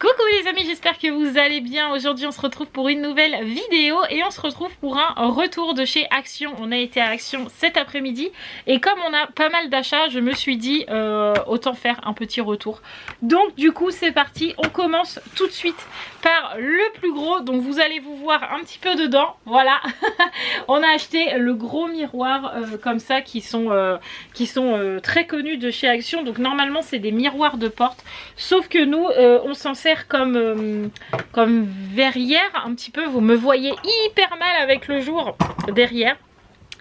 Coucou les amis, j'espère que vous allez bien. Aujourd'hui on se retrouve pour une nouvelle vidéo et on se retrouve pour un retour de chez Action. On a été à Action cet après-midi et comme on a pas mal d'achats, je me suis dit autant faire un petit retour. Donc du coup c'est parti, on commence tout de suite par le plus gros. Donc vous allez vous voir un petit peu dedans, voilà. On a acheté le gros miroir comme ça qui sont très connus de chez Action. Donc normalement c'est des miroirs de porte, sauf que nous on s'en sert comme verrière un petit peu. Vous me voyez hyper mal avec le jour derrière.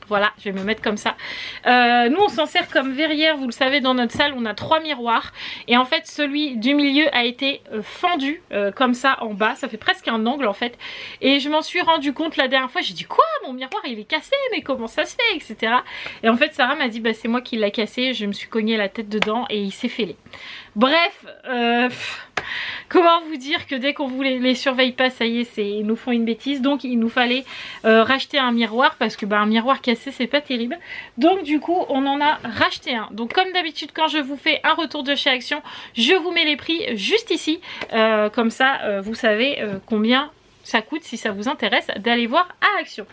Voilà, je vais me mettre comme ça. Nous, on s'en sert comme verrière. Vous le savez, dans notre salle, on a 3 miroirs. Et en fait, celui du milieu a été fendu comme ça en bas. Ça fait presque un angle en fait. Et je m'en suis rendu compte la dernière fois. J'ai dit quoi? Mon miroir, il est cassé? Mais comment ça se fait? Etc. Et en fait, Sarah m'a dit, bah, c'est moi qui l'ai cassé. Je me suis cogné la tête dedans et il s'est fêlé. Bref, comment vous dire que dès qu'on vous les surveille pas, ça y est, ils nous font une bêtise. Donc il nous fallait racheter un miroir parce que un miroir cassé c'est pas terrible. Donc du coup on en a racheté un. Donc comme d'habitude quand je vous fais un retour de chez Action, je vous mets les prix juste ici. Comme ça vous savez combien ça coûte si ça vous intéresse d'aller voir à Action.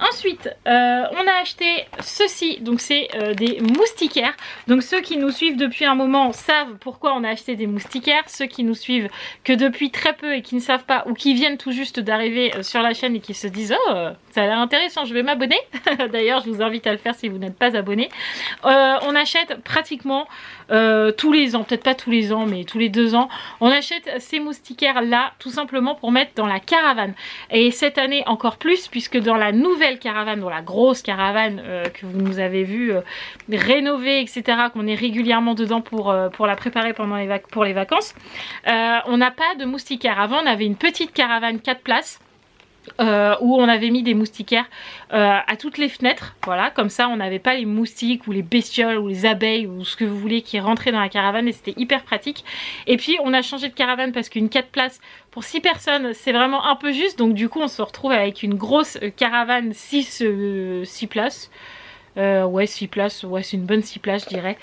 Ensuite, on a acheté ceci, donc c'est des moustiquaires. Donc ceux qui nous suivent depuis un moment savent pourquoi on a acheté des moustiquaires. Ceux qui nous suivent que depuis très peu et qui ne savent pas, ou qui viennent tout juste d'arriver sur la chaîne et qui se disent « Oh, ça a l'air intéressant, je vais m'abonner ». D'ailleurs, je vous invite à le faire si vous n'êtes pas abonné. On achète pratiquement tous les ans, peut-être pas tous les ans, mais tous les 2 ans. On achète ces moustiquaires là, tout simplement pour mettre dans la caravane. Et cette année encore plus, puisque dans la nouvelle caravane, dans la grosse caravane que vous nous avez vu rénover, etc., qu'on est régulièrement dedans pour la préparer pendant pour les vacances, on n'a pas de moustiquaires. Avant on avait une petite caravane 4 places où on avait mis des moustiquaires à toutes les fenêtres, voilà, comme ça on n'avait pas les moustiques ou les bestioles ou les abeilles ou ce que vous voulez qui rentraient dans la caravane et c'était hyper pratique. Et puis on a changé de caravane parce qu'une 4 places pour 6 personnes c'est vraiment un peu juste, donc du coup on se retrouve avec une grosse caravane 6 places. Ouais 6 places, ouais c'est une bonne 6 places je dirais.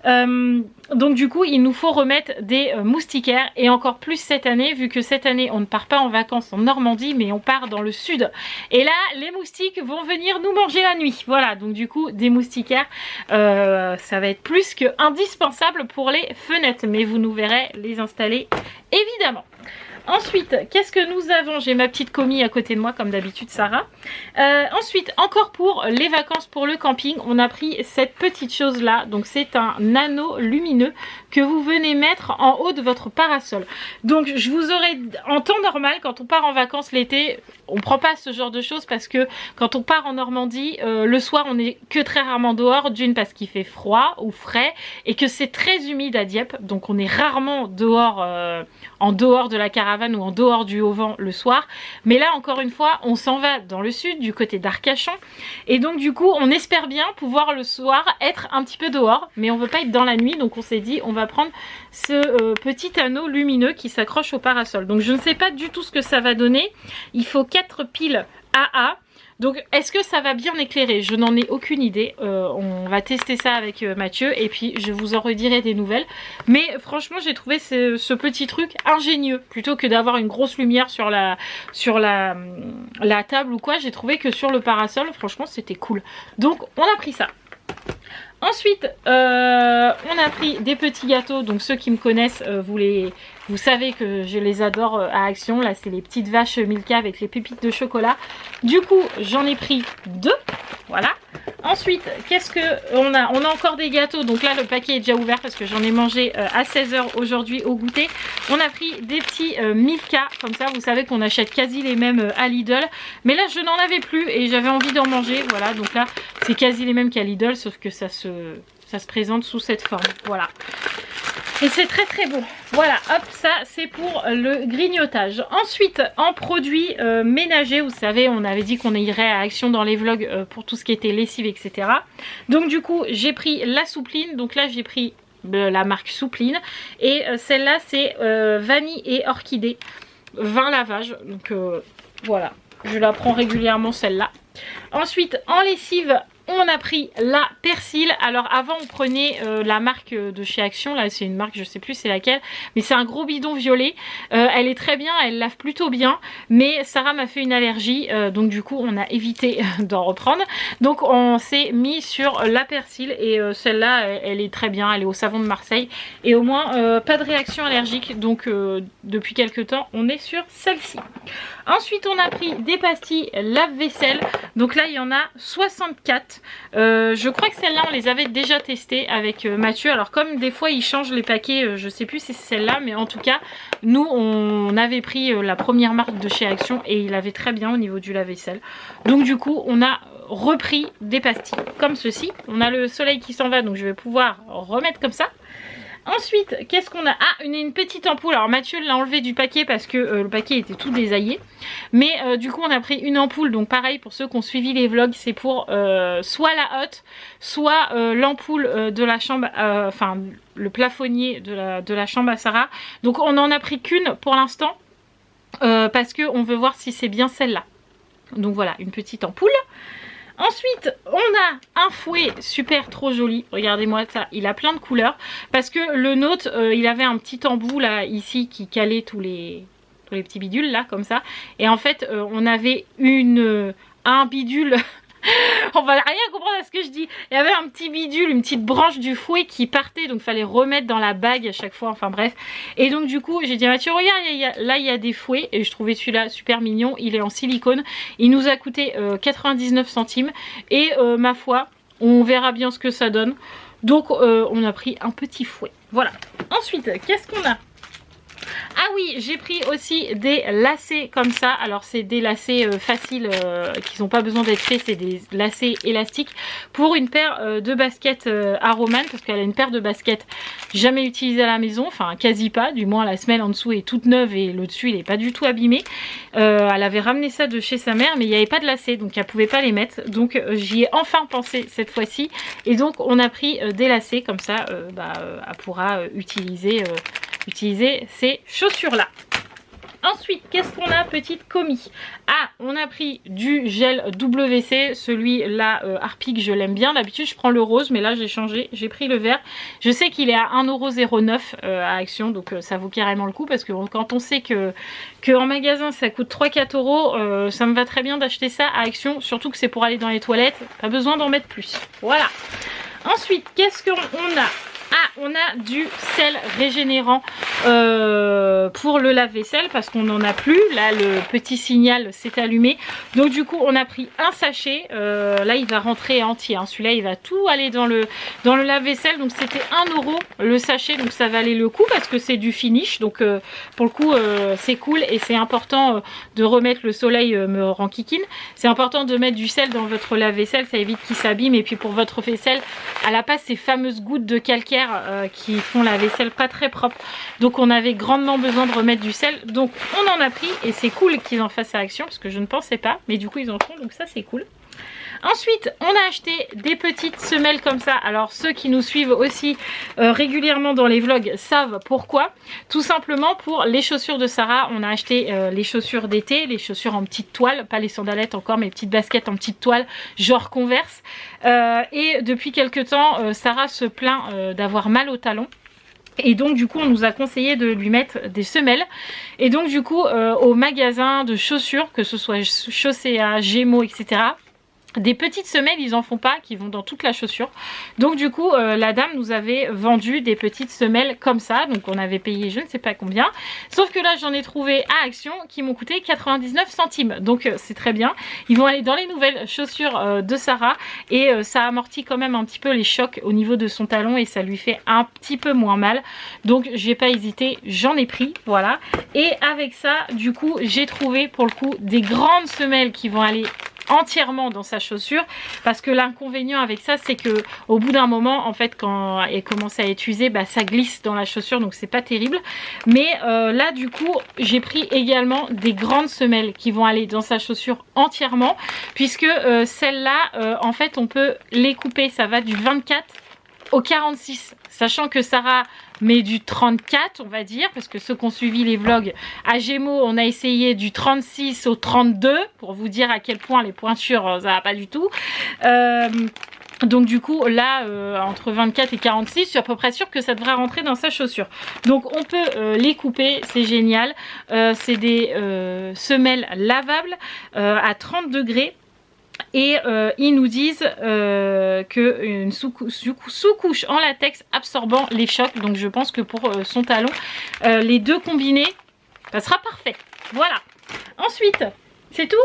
Donc du coup il nous faut remettre des moustiquaires et encore plus cette année, vu que cette année on ne part pas en vacances en Normandie mais on part dans le sud et là les moustiques vont venir nous manger la nuit, voilà. Donc du coup des moustiquaires ça va être plus que indispensable pour les fenêtres, mais vous nous verrez les installer évidemment. Ensuite, qu'est-ce que nous avons? J'ai ma petite commis à côté de moi comme d'habitude, Sarah. Ensuite, encore pour les vacances, pour le camping, on a pris cette petite chose là. Donc c'est un anneau lumineux que vous venez mettre en haut de votre parasol. Donc je vous aurais, en temps normal, quand on part en vacances l'été, on prend pas ce genre de choses parce que quand on part en Normandie, le soir on n'est que très rarement dehors, d'une parce qu'il fait froid ou frais et que c'est très humide à Dieppe. Donc on est rarement dehors, en dehors de la caravane ou en dehors du Haut-Vent le soir, mais là encore une fois on s'en va dans le sud du côté d'Arcachon et donc du coup on espère bien pouvoir le soir être un petit peu dehors, mais on veut pas être dans la nuit, donc on s'est dit on va prendre ce petit anneau lumineux qui s'accroche au parasol. Donc je ne sais pas du tout ce que ça va donner, il faut 4 piles AA. Donc est-ce que ça va bien éclairer? Je n'en ai aucune idée. On va tester ça avec Mathieu et puis je vous en redirai des nouvelles. Mais franchement j'ai trouvé ce petit truc ingénieux. Plutôt que d'avoir une grosse lumière sur la table ou quoi, j'ai trouvé que sur le parasol franchement c'était cool. Donc on a pris ça. Ensuite on a pris des petits gâteaux. Donc ceux qui me connaissent vous savez que je les adore à Action. Là c'est les petites vaches Milka avec les pépites de chocolat. Du coup j'en ai pris 2. Voilà. Ensuite qu'est-ce que on a encore des gâteaux. Donc là le paquet est déjà ouvert parce que j'en ai mangé à 16 h aujourd'hui au goûter. On a pris des petits Milka. Comme ça vous savez qu'on achète quasi les mêmes à Lidl. Mais là je n'en avais plus et j'avais envie d'en manger. Voilà, donc là c'est quasi les mêmes qu'à Lidl, sauf que ça se présente sous cette forme. Voilà. Et c'est très très bon. Voilà, hop, ça c'est pour le grignotage. Ensuite, en produits ménagers, vous savez, on avait dit qu'on irait à Action dans les vlogs pour tout ce qui était lessive, etc. Donc du coup, j'ai pris la Soupline. Donc là, j'ai pris la marque Soupline. Et celle-là, c'est vanille et orchidée. 20 lavages. Donc voilà, je la prends régulièrement celle-là. Ensuite, en lessive, on a pris la Persil. Alors avant on prenait la marque de chez Action, là c'est une marque, je sais plus c'est laquelle, mais c'est un gros bidon violet. Elle est très bien, elle lave plutôt bien, mais Sarah m'a fait une allergie, donc du coup on a évité d'en reprendre. Donc on s'est mis sur la Persil et celle-là elle est très bien, elle est au savon de Marseille et au moins pas de réaction allergique, donc depuis quelques temps on est sur celle-ci. Ensuite on a pris des pastilles lave-vaisselle, donc là il y en a 64. Je crois que celles-là on les avait déjà testées avec Mathieu, alors comme des fois il change les paquets, je sais plus si c'est celle-là, mais en tout cas nous on avait pris la première marque de chez Action et il avait très bien au niveau du lave-vaisselle. Donc du coup on a repris des pastilles comme ceci. On a le soleil qui s'en va, donc je vais pouvoir remettre comme ça. Ensuite, qu'est-ce qu'on a? Ah, une petite ampoule. Alors Mathieu l'a enlevé du paquet parce que le paquet était tout désaillé. Mais du coup, on a pris une ampoule. Donc pareil, pour ceux qui ont suivi les vlogs, c'est pour soit la hotte, soit l'ampoule de la chambre, enfin le plafonnier de la chambre à Sarah. Donc on n'en a pris qu'une pour l'instant parce qu'on veut voir si c'est bien celle-là. Donc voilà, une petite ampoule. Ensuite, on a un fouet super trop joli. Regardez-moi ça, il a plein de couleurs. Parce que le nôtre, il avait un petit embout là, ici, qui calait tous les petits bidules là, comme ça. Et en fait, on avait un bidule... On va rien comprendre à ce que je dis. Il y avait un petit bidule, une petite branche du fouet qui partait, donc il fallait remettre dans la bague à chaque fois, enfin bref. Et donc du coup j'ai dit à Mathieu, regarde, là il y a des fouets, et je trouvais celui-là super mignon, il est en silicone. Il nous a coûté 99 centimes et ma foi, on verra bien ce que ça donne. Donc on a pris un petit fouet, voilà. Ensuite, qu'est-ce qu'on a? Ah oui, j'ai pris aussi des lacets comme ça. Alors c'est des lacets faciles qui n'ont pas besoin d'être faits. C'est des lacets élastiques pour une paire de baskets à Romane. Parce qu'elle a une paire de baskets jamais utilisée à la maison. Enfin quasi pas. Du moins la semelle en dessous est toute neuve et le dessus il n'est pas du tout abîmé. Elle avait ramené ça de chez sa mère mais il n'y avait pas de lacets. Donc elle ne pouvait pas les mettre. Donc j'y ai enfin pensé cette fois-ci. Et donc on a pris des lacets comme ça. Elle pourra utiliser ces chaussures là. Ensuite, qu'est-ce qu'on a, petite commis? Ah, on a pris du gel WC, celui-là Harpic, je l'aime bien. D'habitude je prends le rose, mais là j'ai changé, j'ai pris le vert. Je sais qu'il est à 1,09 € à Action, donc ça vaut carrément le coup, parce que quand on sait que en magasin ça coûte 3-4 €, ça me va très bien d'acheter ça à Action, surtout que c'est pour aller dans les toilettes, pas besoin d'en mettre plus. Voilà. Ensuite, qu'est-ce qu'on a? Ah, on a du sel régénérant pour le lave-vaisselle parce qu'on n'en a plus. Là, le petit signal s'est allumé. Donc du coup, on a pris un sachet. Là, il va rentrer entier. Hein. Celui-là, il va tout aller dans le lave-vaisselle. Donc c'était 1 € le sachet. Donc ça valait le coup parce que c'est du finish. Donc pour le coup, c'est cool et c'est important de remettre, le soleil me rend kikine. C'est important de mettre du sel dans votre lave-vaisselle. Ça évite qu'il s'abîme. Et puis pour votre vaisselle, elle n'a pas ces fameuses gouttes de calcaire qui font la vaisselle pas très propre, donc on avait grandement besoin de remettre du sel, donc on en a pris et c'est cool qu'ils en fassent à Action parce que je ne pensais pas, mais du coup ils en font, donc ça c'est cool. Ensuite, on a acheté des petites semelles comme ça. Alors ceux qui nous suivent aussi régulièrement dans les vlogs savent pourquoi. Tout simplement pour les chaussures de Sarah, on a acheté les chaussures d'été, les chaussures en petite toile, pas les sandalettes encore, mais petites baskets en petite toile, genre Converse. Et depuis quelques temps, Sarah se plaint d'avoir mal au talon. Et donc du coup on nous a conseillé de lui mettre des semelles. Et donc du coup au magasin de chaussures, que ce soit Chaussea, Gémeaux, etc., des petites semelles ils en font pas, qui vont dans toute la chaussure. Donc du coup la dame nous avait vendu des petites semelles comme ça. Donc on avait payé je ne sais pas combien. Sauf que là j'en ai trouvé à Action qui m'ont coûté 99 centimes. Donc c'est très bien. Ils vont aller dans les nouvelles chaussures de Sarah. Et ça amortit quand même un petit peu les chocs au niveau de son talon. Et ça lui fait un petit peu moins mal. Donc j'ai pas hésité, j'en ai pris. Voilà. Et avec ça du coup j'ai trouvé pour le coup des grandes semelles qui vont aller entièrement dans sa chaussure, parce que l'inconvénient avec ça c'est que au bout d'un moment en fait quand elle commence à être usée, ça glisse dans la chaussure, donc c'est pas terrible. Mais là du coup j'ai pris également des grandes semelles qui vont aller dans sa chaussure entièrement, puisque celles-là en fait on peut les couper, ça va du 24 au 46, sachant que Sarah met du 34, on va dire, parce que ceux qui ont suivi les vlogs à Gémeaux, on a essayé du 36 au 32, pour vous dire à quel point les pointures, ça va pas du tout. Donc du coup là entre 24 et 46 je suis à peu près sûre que ça devrait rentrer dans sa chaussure. Donc on peut les couper, c'est génial. C'est des semelles lavables à 30 degrés. Et ils nous disent qu'une sous-couche en latex absorbant les chocs. Donc je pense que pour son talon, les deux combinés, ça sera parfait. Voilà. Ensuite, c'est tout?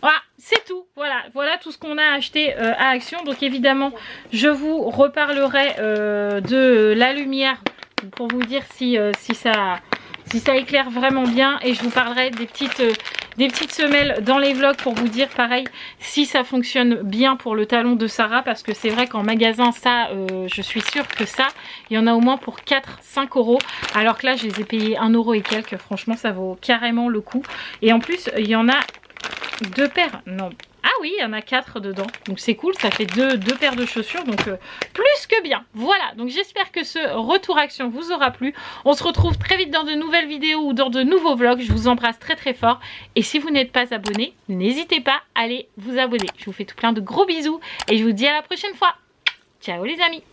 Voilà, c'est tout. Voilà tout ce qu'on a acheté à Action. Donc évidemment, je vous reparlerai de la lumière pour vous dire si ça éclaire vraiment bien. Et je vous parlerai des petites semelles dans les vlogs pour vous dire pareil si ça fonctionne bien pour le talon de Sarah. Parce que c'est vrai qu'en magasin, ça, je suis sûre que ça, il y en a au moins pour 4-5 euros. Alors que là, je les ai payés 1 euro et quelques. Franchement, ça vaut carrément le coup. Et en plus, il y en a 2 paires, non. Ah oui, il y en a 4 dedans. Donc c'est cool, ça fait deux paires de chaussures. Donc plus que bien. Voilà, donc j'espère que ce retour action vous aura plu. On se retrouve très vite dans de nouvelles vidéos ou dans de nouveaux vlogs. Je vous embrasse très très fort. Et si vous n'êtes pas abonné, n'hésitez pas à aller vous abonner. Je vous fais tout plein de gros bisous. Et je vous dis à la prochaine fois. Ciao les amis.